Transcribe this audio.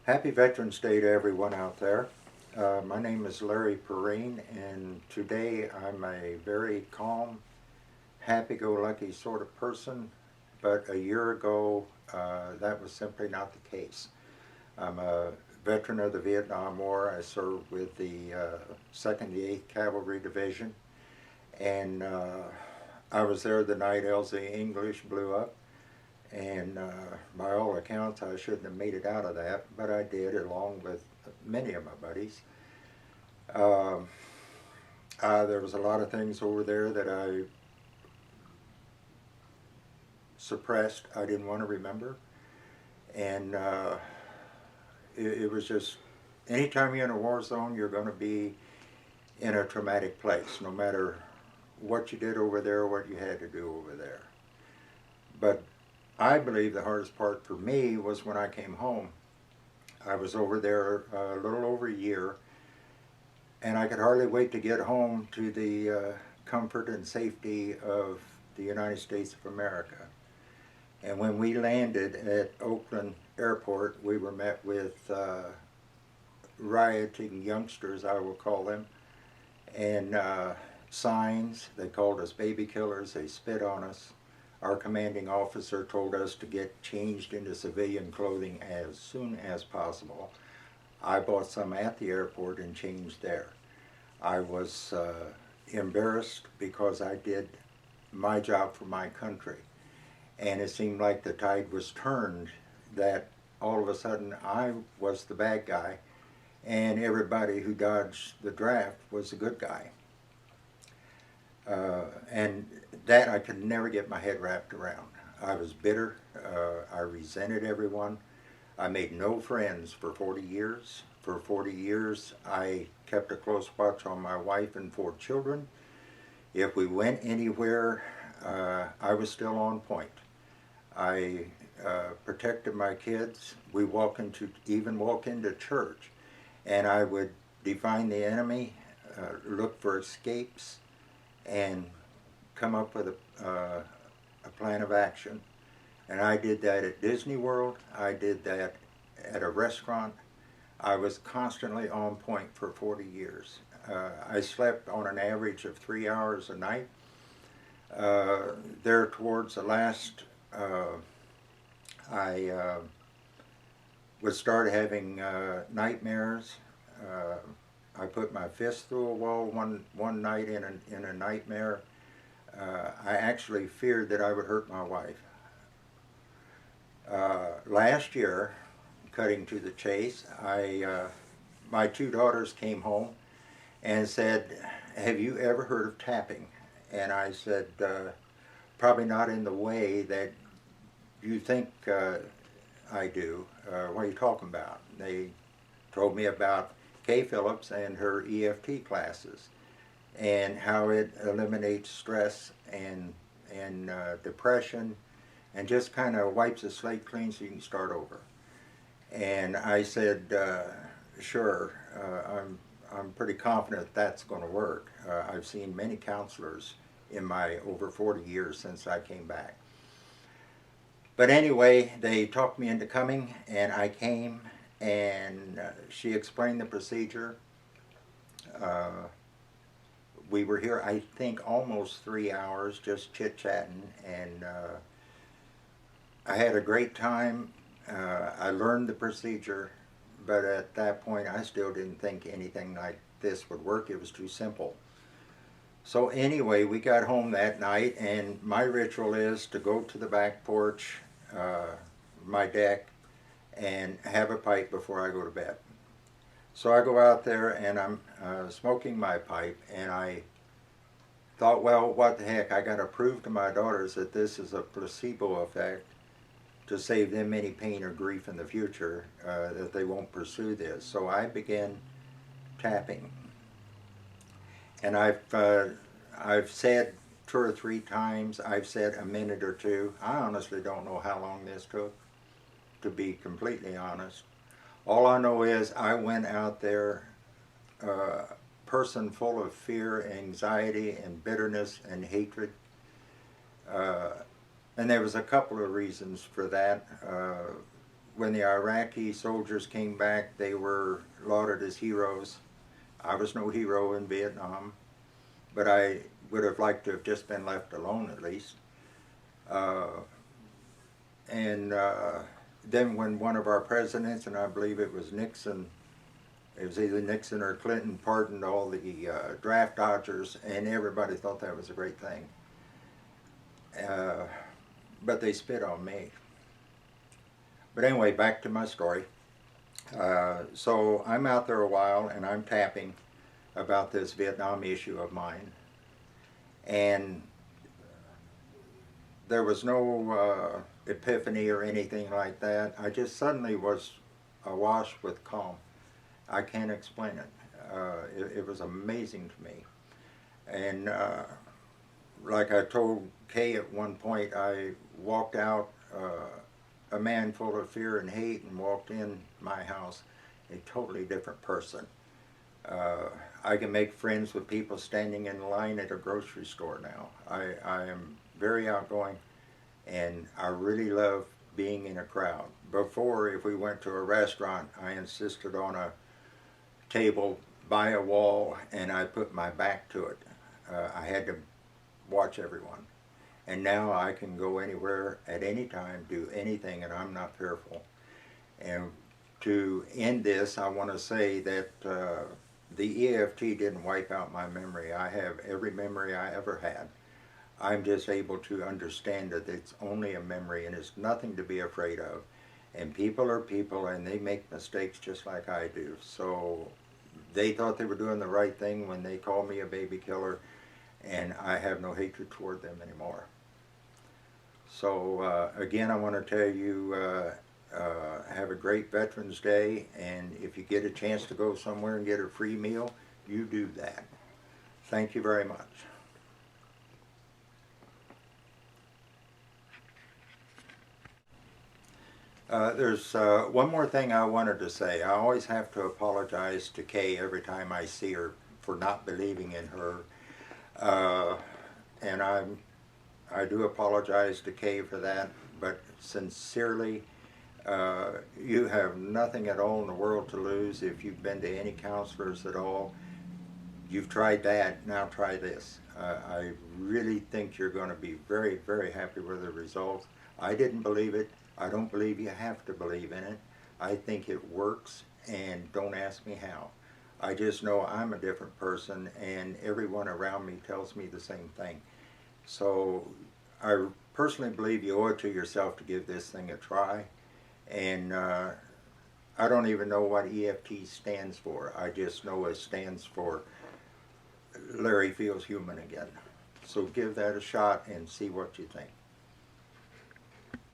Happy Veterans Day to everyone out there. My name is Larry Perrine, and today I'm a very calm, happy-go-lucky sort of person, but a year ago that was simply not the case. I'm a veteran of the Vietnam War. I served with the 2nd the 8th Cavalry Division, and I was there the night Elsie English blew up. And by all accounts, I shouldn't have made it out of that, but I did, along with many of my buddies. There was a lot of things over there that I suppressed. I didn't want to remember. And it was just, anytime you're in a war zone, you're going to be in a traumatic place, no matter what you did over there or what you had to do over there. But I believe the hardest part for me was when I came home. I was over there a little over a year, and I could hardly wait to get home to the comfort and safety of the United States of America. And when we landed at Oakland Airport, we were met with rioting youngsters, I will call them, and signs. They called us baby killers. They spit on us. Our commanding officer told us to get changed into civilian clothing as soon as possible. I bought some at the airport and changed there. I was embarrassed because I did my job for my country. And it seemed like the tide was turned, that all of a sudden I was the bad guy and everybody who dodged the draft was the good guy. And that I could never get my head wrapped around. I was bitter. I resented everyone. I made no friends for 40 years. For 40 years, I kept a close watch on my wife and 4 children. If we went anywhere, I was still on point. I protected my kids. We even walk into church, and I would define the enemy, look for escapes, and come up with a plan of action. And I did that at Disney World. I did that at a restaurant. I was constantly on point for 40 years. I slept on an average of 3 hours a night. There towards the last, I would start having nightmares. I put my fist through a wall one night in a nightmare. I actually feared that I would hurt my wife. Last year, cutting to the chase, my 2 daughters came home and said, "Have you ever heard of tapping?" And I said, "Probably not in the way that you think I do. What are you talking about?" They told me about Kay Phillips and her EFT classes, and how it eliminates stress and depression, and just kind of wipes the slate clean so you can start over. And I said, sure, I'm pretty confident that's going to work. I've seen many counselors in my over 40 years since I came back. But anyway, they talked me into coming, and I came, and she explained the procedure. We were here, I think, almost 3 hours just chit-chatting, and I had a great time. I learned the procedure, but at that point I still didn't think anything like this would work. It was too simple. So anyway, we got home that night, and my ritual is to go to the back porch, my deck, and have a pipe before I go to bed. So I go out there and I'm smoking my pipe, and I thought, well, what the heck, I got to prove to my daughters that this is a placebo effect to save them any pain or grief in the future, that they won't pursue this. So I began tapping. And I've said 2 or 3 times, I've said a minute or 2. I honestly don't know how long this took, to be completely honest. All I know is I went out there a person full of fear, anxiety, and bitterness and hatred. And there was a couple of reasons for that. when the Iraqi soldiers came back, they were lauded as heroes. I was no hero in Vietnam, but I would have liked to have just been left alone at least. Uh, and then when one of our presidents, and I believe it was Nixon, it was either Nixon or Clinton, pardoned all the draft dodgers, and everybody thought that was a great thing. But they spit on me. But anyway, back to my story. So I'm out there a while, and I'm tapping about this Vietnam issue of mine. And there was no epiphany or anything like that. I just suddenly was awash with calm. I can't explain it. It was amazing to me. And like I told Kay at one point, I walked out a man full of fear and hate and walked in my house a totally different person. I can make friends with people standing in line at a grocery store now. I am very outgoing, and I really love being in a crowd. Before, if we went to a restaurant, I insisted on a table by a wall, and I put my back to it. I had to watch everyone. And now I can go anywhere at any time, do anything, and I'm not fearful. And to end this, I want to say that the EFT didn't wipe out my memory. I have every memory I ever had. I'm just able to understand that it's only a memory and it's nothing to be afraid of. And people are people, and they make mistakes just like I do. So they thought they were doing the right thing when they called me a baby killer, and I have no hatred toward them anymore. So again, I want to tell you, have a great Veterans Day, and if you get a chance to go somewhere and get a free meal, you do that. Thank you very much. There's one more thing I wanted to say. I always have to apologize to Kay every time I see her for not believing in her. And I do apologize to Kay for that, but sincerely, you have nothing at all in the world to lose if you've been to any counselors at all. You've tried that, now try this. I really think you're going to be very, very happy with the results. I didn't believe it. I don't believe you have to believe in it. I think it works, and don't ask me how. I just know I'm a different person, and everyone around me tells me the same thing. So I personally believe you owe it to yourself to give this thing a try. And I don't even know what EFT stands for. I just know it stands for Larry Feels Human Again. So give that a shot and see what you think.